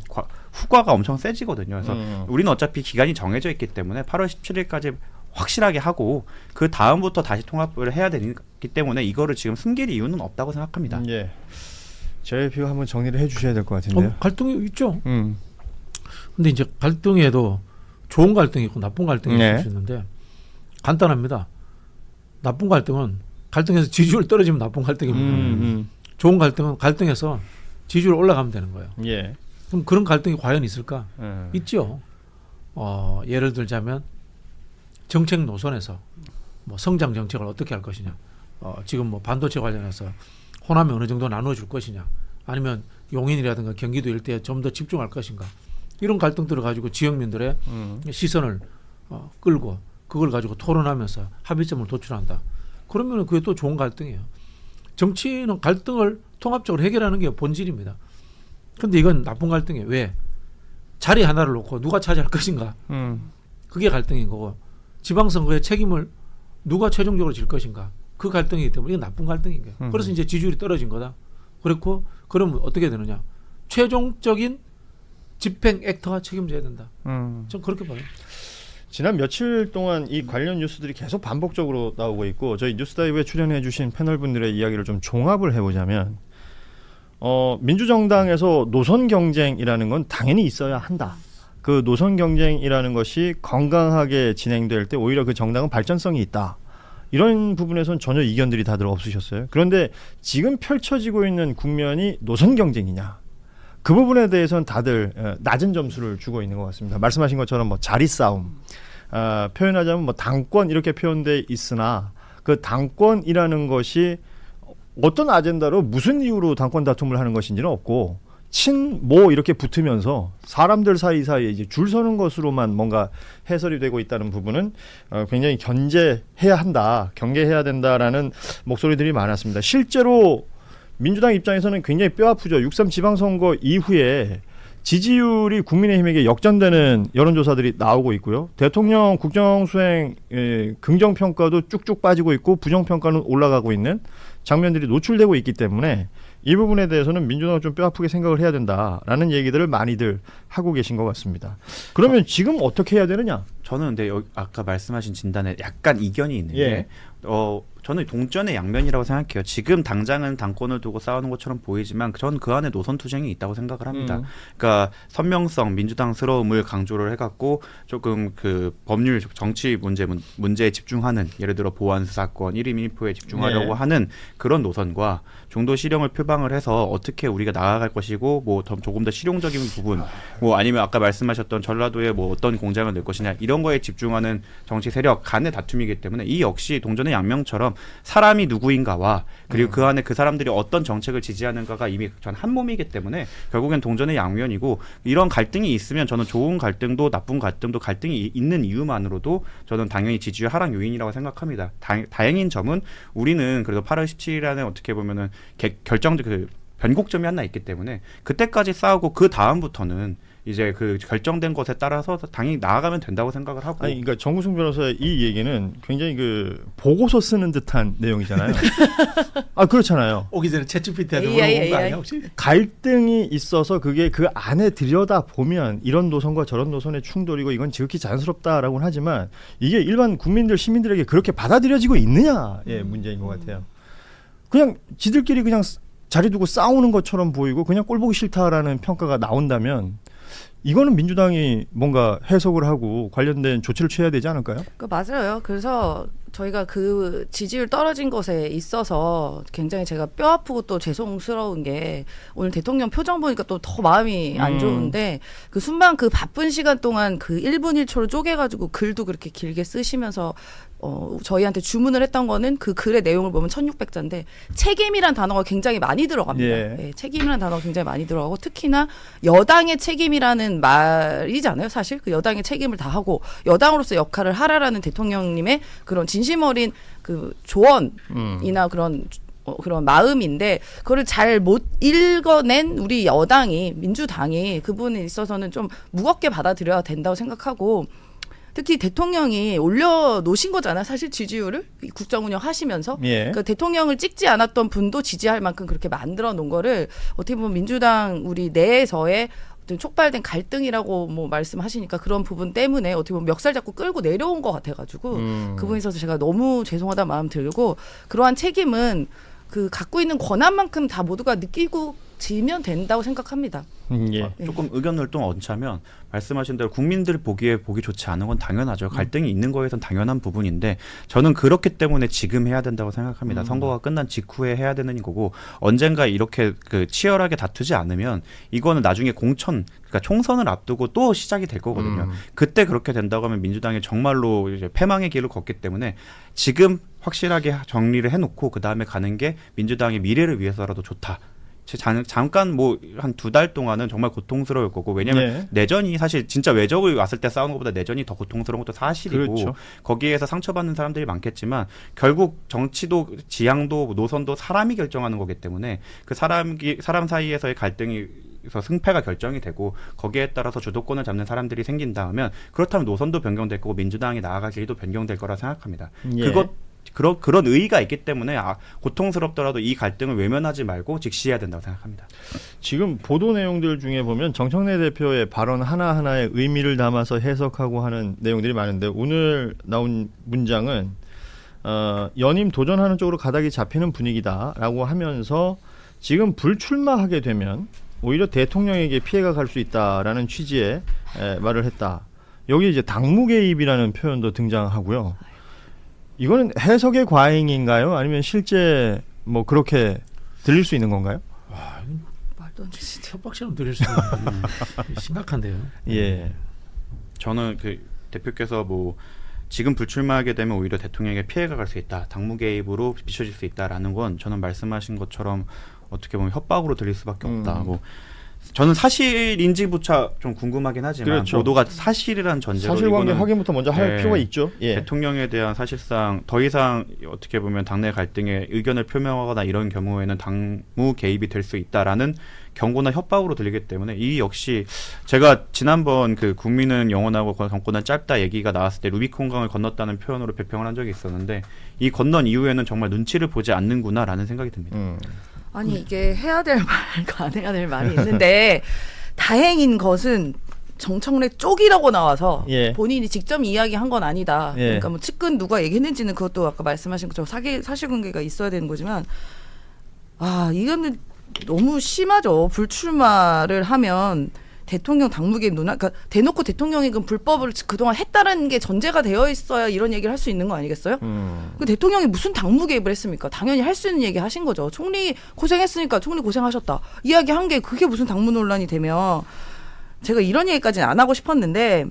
후과가 엄청 세지거든요. 그래서 우리는 어차피 기간이 정해져 있기 때문에 8월 17일까지 확실하게 하고 그 다음부터 다시 통합을 해야 되기 때문에 이거를 지금 숨길 이유는 없다고 생각합니다. 예. JP가 한번 정리를 해주셔야 될 것 같은데요. 갈등이 있죠. 근데 이제 갈등에도 좋은 갈등이 있고 나쁜 갈등이 있을 수 있는데 간단합니다. 나쁜 갈등은 갈등에서 지지율 떨어지면 나쁜 갈등입니다. 좋은 갈등은 갈등에서 지지율 올라가면 되는 거예요. 예. 그럼 그런 갈등이 과연 있을까? 있죠. 예를 들자면 정책 노선에서 뭐 성장 정책을 어떻게 할 것이냐, 지금 뭐 반도체 관련해서 호남에 어느 정도 나눠줄 것이냐, 아니면 용인이라든가 경기도 일대에 좀 더 집중할 것인가, 이런 갈등들을 가지고 지역민들의 시선을 끌고 그걸 가지고 토론하면서 합의점을 도출한다. 그러면 그게 또 좋은 갈등이에요. 정치는 갈등을 통합적으로 해결하는 게 본질입니다. 근데 이건 나쁜 갈등이에요. 왜? 자리 하나를 놓고 누가 차지할 것인가, 그게 갈등인 거고, 지방선거의 책임을 누가 최종적으로 질 것인가, 그 갈등이기 때문에 이게 나쁜 갈등인 거예요. 그래서 이제 지지율이 떨어진 거다. 그렇고 그러면 어떻게 되느냐, 최종적인 집행 액터가 책임져야 된다. 전 그렇게 봐요. 지난 며칠 동안 이 관련 뉴스들이 계속 반복적으로 나오고 있고, 저희 뉴스다이브에 출연해 주신 패널분들의 이야기를 좀 종합을 해보자면, 민주정당에서 노선 경쟁이라는 건 당연히 있어야 한다. 그 노선 경쟁이라는 것이 건강하게 진행될 때 오히려 그 정당은 발전성이 있다. 이런 부분에서는 전혀 이견들이 다들 없으셨어요. 그런데 지금 펼쳐지고 있는 국면이 노선 경쟁이냐, 그 부분에 대해서는 다들 낮은 점수를 주고 있는 것 같습니다. 말씀하신 것처럼 뭐 자리 싸움, 표현하자면 뭐 당권 이렇게 표현돼 있으나 그 당권이라는 것이 어떤 아젠다로 무슨 이유로 당권 다툼을 하는 것인지는 없고, 친모 이렇게 붙으면서 사람들 사이사이에 이제 줄 서는 것으로만 뭔가 해설이 되고 있다는 부분은 굉장히 견제해야 한다, 경계해야 된다라는 목소리들이 많았습니다. 실제로 민주당 입장에서는 굉장히 뼈아프죠. 6.3 지방선거 이후에 지지율이 국민의힘에게 역전되는 여론조사들이 나오고 있고요. 대통령 국정수행 긍정평가도 쭉쭉 빠지고 있고 부정평가는 올라가고 있는 장면들이 노출되고 있기 때문에 이 부분에 대해서는 민주당은 좀 뼈아프게 생각을 해야 된다라는 얘기들을 많이들 하고 계신 것 같습니다. 그러면 지금 어떻게 해야 되느냐? 저는 근데 아까 말씀하신 진단에 약간 이견이 있는 예. 게 저는 동전의 양면이라고 생각해요. 지금 당장은 당권을 두고 싸우는 것처럼 보이지만 저는 그 안에 노선 투쟁이 있다고 생각을 합니다. 그러니까 선명성, 민주당스러움을 강조를 해갖고 조금 그 법률 정치 문제에 집중하는, 예를 들어 보안 수사권, 1인 1표에 집중하려고 네. 하는 그런 노선과 중도 실용을 표방을 해서 어떻게 우리가 나아갈 것이고 뭐 조금 더 실용적인 부분, 뭐 아니면 아까 말씀하셨던 전라도에 뭐 어떤 공장을 낼 것이냐 이런 거에 집중하는 정치 세력 간의 다툼이기 때문에 이 역시 동전의 양면처럼 사람이 누구인가와 그리고 그 안에 그 사람들이 어떤 정책을 지지하는가가 이미 전 한 몸이기 때문에 결국엔 동전의 양면이고, 이런 갈등이 있으면 저는 좋은 갈등도 나쁜 갈등도 갈등이 있는 이유만으로도 저는 당연히 지지율 하락 요인이라고 생각합니다. 다행인 점은 우리는 그래도 8월 17일에는 어떻게 보면은 결정적 그 변곡점이 하나 있기 때문에 그때까지 싸우고 그 다음부터는 이제 그 결정된 것에 따라서 당연히 나아가면 된다고 생각을 하고. 아니, 그러니까 정구승 변호사의 이 얘기는 굉장히 그 보고서 쓰는 듯한 내용이잖아요. 아, 그렇잖아요. 오기 전에 챗GPT한테 AI. 물어본 거 아니야 혹시? 갈등이 있어서 그게 그 안에 들여다 보면 이런 노선과 저런 노선의 충돌이고 이건 지극히 자연스럽다라고는 하지만 이게 일반 국민들 시민들에게 그렇게 받아들여지고 있느냐의 문제인 것 같아요. 그냥 지들끼리 그냥 자리 두고 싸우는 것처럼 보이고 그냥 꼴 보기 싫다라는 평가가 나온다면 이거는 민주당이 뭔가 해석을 하고 관련된 조치를 취해야 되지 않을까요? 맞아요. 그래서 저희가 그 지지율 떨어진 것에 있어서 굉장히 제가 뼈 아프고 또 죄송스러운 게 오늘 대통령 표정 보니까 또 더 마음이 안 좋은데 그 순방 그 바쁜 시간 동안 그 1분 1초를 쪼개가지고 글도 그렇게 길게 쓰시면서 저희한테 주문을 했던 거는 그 글의 내용을 보면 1600자인데 책임이란 단어가 굉장히 많이 들어갑니다. 예. 네, 책임이란 단어가 굉장히 많이 들어가고 특히나 여당의 책임이라는 말이잖아요. 사실 그 여당의 책임을 다 하고 여당으로서 역할을 하라라는 대통령님의 그런 진심 어린 그 조언이나 그런 마음인데 그거를 잘 못 읽어낸 우리 여당이 민주당이 그 부분에 있어서는 좀 무겁게 받아들여야 된다고 생각하고 특히 대통령이 올려놓으신 거잖아요. 사실 지지율을 국정 운영하시면서 예. 그 대통령을 찍지 않았던 분도 지지할 만큼 그렇게 만들어 놓은 거를 어떻게 보면 민주당 우리 내에서의 어떤 촉발된 갈등이라고 뭐 말씀하시니까 그런 부분 때문에 어떻게 보면 멱살 잡고 끌고 내려온 것 같아가지고 그 부분에 있어서 제가 너무 죄송하다 마음 들고 그러한 책임은 그 갖고 있는 권한만큼 다 모두가 느끼고 지면 된다고 생각합니다. 예. 조금 의견을 또 얹자면 말씀하신 대로 국민들 보기에 보기 좋지 않은 건 당연하죠. 갈등이 있는 거에선 당연한 부분인데 저는 그렇기 때문에 지금 해야 된다고 생각합니다. 선거가 끝난 직후에 해야 되는 거고 언젠가 이렇게 그 치열하게 다투지 않으면 이거는 나중에 그러니까 총선을 앞두고 또 시작이 될 거거든요. 그때 그렇게 된다고 하면 민주당이 정말로 이제 패망의 길을 걷기 때문에 지금 확실하게 정리를 해놓고 그 다음에 가는 게 민주당의 미래를 위해서라도 좋다. 잠깐 뭐 한 2달 동안은 정말 고통스러울 거고 왜냐하면 네. 내전이 사실 진짜 외적을 왔을 때 싸우는 것보다 내전이 더 고통스러운 것도 사실이고 그렇죠. 거기에서 상처받는 사람들이 많겠지만 결국 정치도 지향도 노선도 사람이 결정하는 거기 때문에 그 사람 사이에서의 갈등이 그래서 승패가 결정이 되고 거기에 따라서 주도권을 잡는 사람들이 생긴다면 그렇다면 노선도 변경될 거고 민주당이 나아갈 길도 변경될 거라 생각합니다. 예. 그런 의의가 있기 때문에 고통스럽더라도 이 갈등을 외면하지 말고 직시해야 된다고 생각합니다. 지금 보도 내용들 중에 보면 정청래 대표의 발언 하나하나에 의미를 담아서 해석하고 하는 내용들이 많은데 오늘 나온 문장은 연임 도전하는 쪽으로 가닥이 잡히는 분위기다라고 하면서 지금 불출마하게 되면 오히려 대통령에게 피해가 갈 수 있다라는 취지의 말을 했다. 여기 이제 당무 개입이라는 표현도 등장하고요. 이거는 해석의 과잉인가요? 아니면 실제 뭐 그렇게 들릴 수 있는 건가요? 와, 말도 안 되지. 협박처럼 들릴 수 있는 심각한데요. 예. 저는 그 대표께서 뭐 지금 불출마하게 되면 오히려 대통령에게 피해가 갈 수 있다. 당무 개입으로 비춰질 수 있다라는 건 저는 말씀하신 것처럼 어떻게 보면 협박으로 들릴 수밖에 없다. 뭐 저는 사실인지부터 좀 궁금하긴 하지만 그렇죠. 보도가 사실이라는 전제로 사실관계 이거는 확인부터 먼저 할 네. 필요가 있죠. 예. 대통령에 대한 사실상 더 이상 어떻게 보면 당내 갈등에 의견을 표명하거나 이런 경우에는 당무 개입이 될 수 있다라는 경고나 협박으로 들리기 때문에 이 역시 제가 지난번 그 국민은 영원하고 정권은 짧다 얘기가 나왔을 때 루비콘강을 건넜다는 표현으로 비평을 한 적이 있었는데 이 건넌 이후에는 정말 눈치를 보지 않는구나라는 생각이 듭니다. 아니 이게 해야 될 말과 안 해야 될 말이 있는데 다행인 것은 정청래 쪽이라고 나와서 예. 본인이 직접 이야기한 건 아니다. 예. 그러니까 뭐 측근 누가 얘기했는지는 그것도 아까 말씀하신 것처럼 사실관계가 있어야 되는 거지만 이거는 너무 심하죠. 불출마를 하면 대통령 당무개 누나, 그러니까 대놓고 대통령이 그 불법을 그동안 했다는 게 전제가 되어 있어야 이런 얘기를 할 수 있는 거 아니겠어요? 그 대통령이 무슨 당무 개입을 했습니까? 당연히 할 수 있는 얘기 하신 거죠. 총리 고생했으니까 총리 고생하셨다. 이야기한 게 그게 무슨 당무 논란이 되면 제가 이런 얘기까지는 안 하고 싶었는데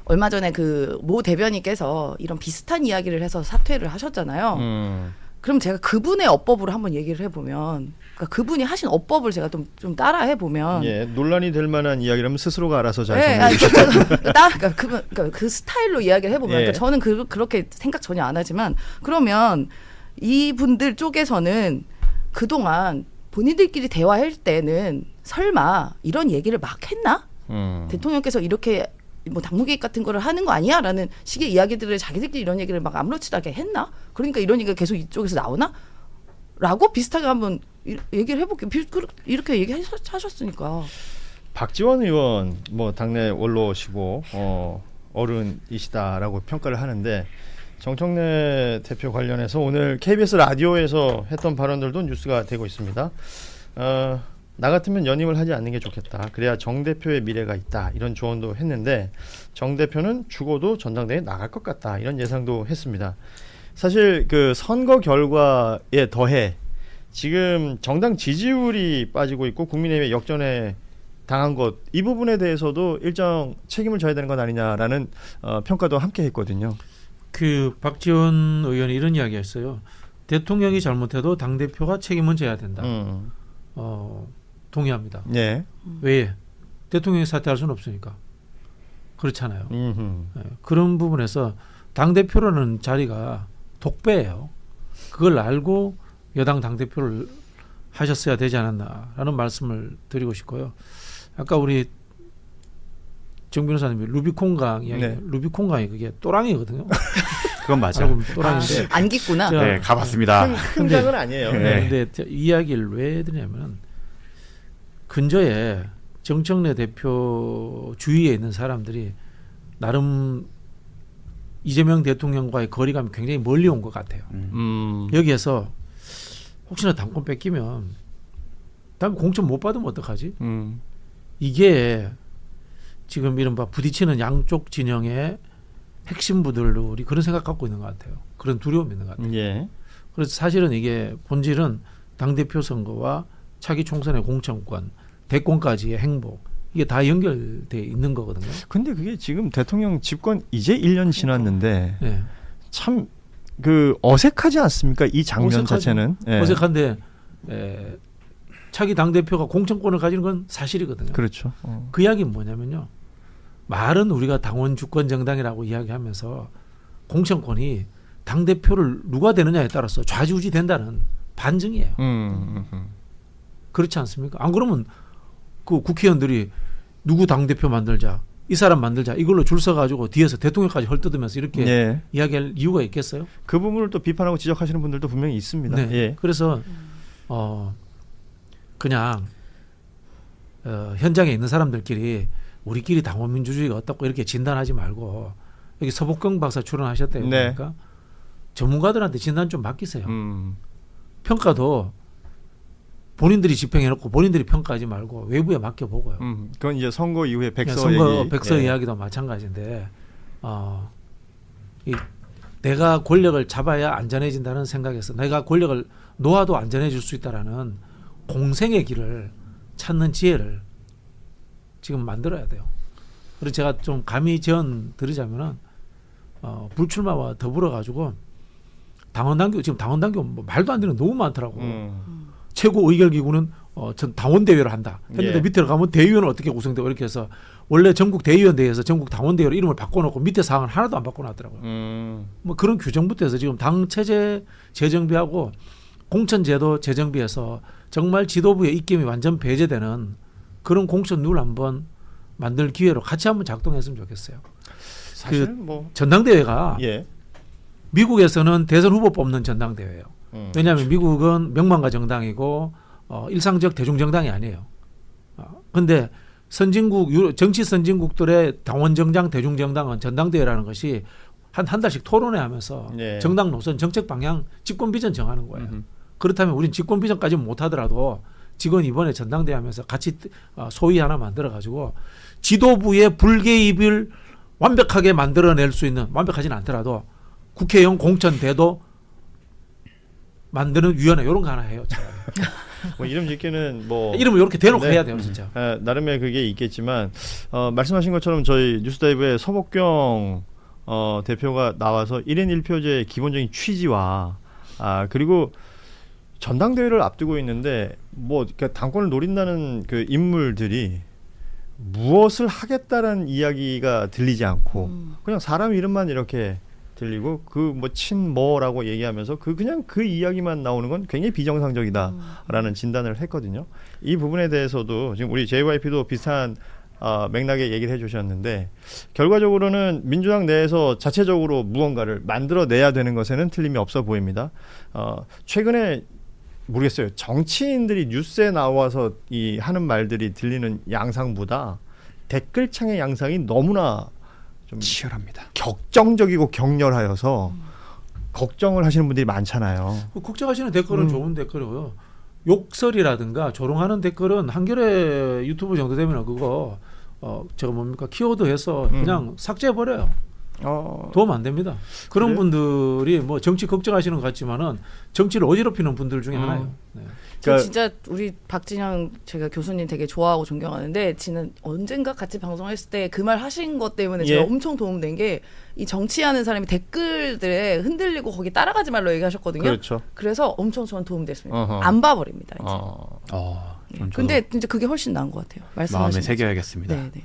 얼마 전에 그 모 대변인께서 이런 비슷한 이야기를 해서 사퇴를 하셨잖아요. 그럼 제가 그분의 어법으로 한번 얘기를 해보면, 그러니까 그분이 하신 어법을 제가 좀 따라 해보면, 예, 논란이 될 만한 이야기라면 스스로가 알아서 잘 예, 정리해 주시죠. 그러니까 그 스타일로 이야기를 해보면, 예. 그러니까 저는 그렇게 생각 전혀 안 하지만, 그러면 이분들 쪽에서는 그동안 본인들끼리 대화할 때는 설마 이런 얘기를 막 했나? 대통령께서 이렇게 뭐 당무 개입 같은 거를 하는 거 아니야? 라는 식의 이야기들을 자기들끼리 이런 얘기를 막 아무렇지도 했나? 그러니까 이런 얘기가 계속 이쪽에서 나오나? 라고 비슷하게 한번 얘기를 해볼게요. 이렇게 얘기하셨으니까. 박지원 의원 뭐 당내 원로시고 어른이시다라고 평가를 하는데 정청래 대표 관련해서 오늘 KBS 라디오에서 했던 발언들도 뉴스가 되고 있습니다. 나 같으면 연임을 하지 않는 게 좋겠다. 그래야 정 대표의 미래가 있다. 이런 조언도 했는데 정 대표는 죽어도 전당대회에 나갈 것 같다. 이런 예상도 했습니다. 사실 그 선거 결과에 더해 지금 정당 지지율이 빠지고 있고 국민의힘의 역전에 당한 것, 이 부분에 대해서도 일정 책임을 져야 되는 건 아니냐라는 평가도 함께 했거든요. 그 박지원 의원이 이런 이야기했어요. 대통령이 잘못해도 당대표가 책임은 져야 된다. 동의합니다. 예. 왜? 대통령이 사퇴할 수는 없으니까. 그렇잖아요. 예, 그런 부분에서 당대표라는 자리가 독배예요. 그걸 알고 여당 당대표를 하셨어야 되지 않았나라는 말씀을 드리고 싶고요. 아까 우리 정 변호사님이 루비콘강 이야기, 네. 루비콘강이 그게 또랑이거든요. 그건 맞아. 알고 보면 또랑인데. 안 깊구나. 자, 네, 가봤습니다. 큰 장은 아니에요. 네. 근데 이 이야기를 왜 드냐면 근저에 정청래 대표 주위에 있는 사람들이 나름 이재명 대통령과의 거리감이 굉장히 멀리 온 것 같아요. 여기에서 혹시나 당권 뺏기면 다음 공천 못 받으면 어떡하지? 이게 지금 이른바 부딪히는 양쪽 진영의 핵심부들이 그런 생각 갖고 있는 것 같아요. 그런 두려움이 있는 것 같아요. 예. 그래서 사실은 이게 본질은 당대표 선거와 차기 총선의 공천권, 대권까지의 행복, 이게 다 연결돼 있는 거거든요. 근데 그게 지금 대통령 집권 이제 1년 지났는데 네. 참 그 어색하지 않습니까? 이 장면 어색하죠. 자체는. 예. 어색한데 차기 당대표가 공천권을 가지는 건 사실이거든요. 그렇죠. 그 이야기는 뭐냐면요. 말은 우리가 당원 주권 정당이라고 이야기하면서 공천권이 당대표를 누가 되느냐에 따라서 좌지우지 된다는 반증이에요. 그렇지 않습니까? 안 그러면 그 국회의원들이 누구 당대표 만들자, 이 사람 만들자, 이걸로 줄 서가지고 뒤에서 대통령까지 헐뜯으면서 이렇게 예. 이야기할 이유가 있겠어요? 그 부분을 또 비판하고 지적하시는 분들도 분명히 있습니다. 네. 예. 그래서 그냥 현장에 있는 사람들끼리 우리끼리 당원 민주주의가 어떻고 이렇게 진단하지 말고 여기 서복경 박사 출연하셨다고 네. 보니까 전문가들한테 진단 좀 맡기세요. 평가도 본인들이 집행해놓고 본인들이 평가하지 말고 외부에 맡겨보고요. 그건 이제 선거 이후에 백서 선거 얘기. 백서 예. 이야기도 마찬가지인데 내가 권력을 잡아야 안전해진다는 생각에서 내가 권력을 놓아도 안전해질 수 있다라는 공생의 길을 찾는 지혜를 지금 만들어야 돼요. 그래서 제가 좀 감히 제언 드리자면은 불출마와 더불어 가지고 당원 당규 지금 당원 당규 뭐 말도 안 되는 너무 많더라고. 최고 의결 기구는 전 당원 대회를 한다. 했는데 예. 밑으로 가면 대의원은 어떻게 구성되고 이렇게 해서 원래 전국 대의원 대회에서 전국 당원 대회로 이름을 바꿔놓고 밑에 사항은 하나도 안 바꿔놨더라고요. 뭐 그런 규정부터 해서 지금 당 체제 재정비하고 공천제도 재정비해서 정말 지도부의 입김이 완전 배제되는 그런 공천 룰 한번 만들 기회로 같이 한번 작동했으면 좋겠어요. 사실 그 뭐 전당대회가 예. 미국에서는 대선 후보 뽑는 전당대회예요. 왜냐하면 미국은 명망가 정당이고 일상적 대중 정당이 아니에요. 근데 정치 선진국들의 당원 정당, 대중 정당은 전당대회라는 것이 한 달씩 토론회 하면서 예. 정당 노선, 정책 방향, 집권 비전 정하는 거예요. 그렇다면 우린 집권 비전까지 못 하더라도 지금 이번에 전당대회 하면서 같이 소위 하나 만들어 가지고 지도부의 불개입을 완벽하게 만들어낼 수 있는, 완벽하지는 않더라도 국회의원 공천대도 만드는 위원회 이런 거 하나 해요. 뭐 이름 짓기는 뭐 이름을 이렇게 대놓고 네. 해야 돼요, 진짜. 나름의 그게 있겠지만 말씀하신 것처럼 저희 뉴스다이브에 서복경 대표가 나와서 1인 1표제의 기본적인 취지와 그리고 전당대회를 앞두고 있는데 뭐 그러니까 당권을 노린다는 그 인물들이 무엇을 하겠다라는 이야기가 들리지 않고 그냥 사람 이름만 이렇게 들리고 그 뭐 친뭐라고 얘기하면서 그냥 그 이야기만 나오는 건 굉장히 비정상적이다라는 진단을 했거든요. 이 부분에 대해서도 지금 우리 JYP도 비슷한 맥락의 얘기를 해주셨는데 결과적으로는 민주당 내에서 자체적으로 무언가를 만들어내야 되는 것에는 틀림이 없어 보입니다. 최근에 모르겠어요. 정치인들이 뉴스에 나와서 이 하는 말들이 들리는 양상보다 댓글창의 양상이 너무나 좀 치열합니다. 격정적이고 격렬하여서 걱정을 하시는 분들이 많잖아요. 걱정하시는 댓글은 좋은 댓글이고요. 욕설이라든가 조롱하는 댓글은 한겨레 유튜브 정도 되면 그거 저거 뭡니까 키워드해서 그냥 삭제해버려요. 도움 안 됩니다. 그런 그래요? 분들이 뭐 정치 걱정하시는 것 같지만은 정치를 어지럽히는 분들 중에 하나예요. 네. 저 그러니까- 진짜 우리 박진영 제가 교수님 되게 좋아하고 존경하는데 지는 언젠가 같이 방송했을 때 그 말 하신 것 때문에 제가 예. 엄청 도움된 게 이 정치하는 사람이 댓글들에 흔들리고 거기 따라가지 말로 얘기하셨거든요. 그렇죠. 그래서 엄청 저는 도움됐습니다. 어허. 안 봐버립니다. 이제. 전 저도 근데 진짜 그게 훨씬 나은 것 같아요. 마음에 말씀하신 새겨야겠습니다. 네, 네.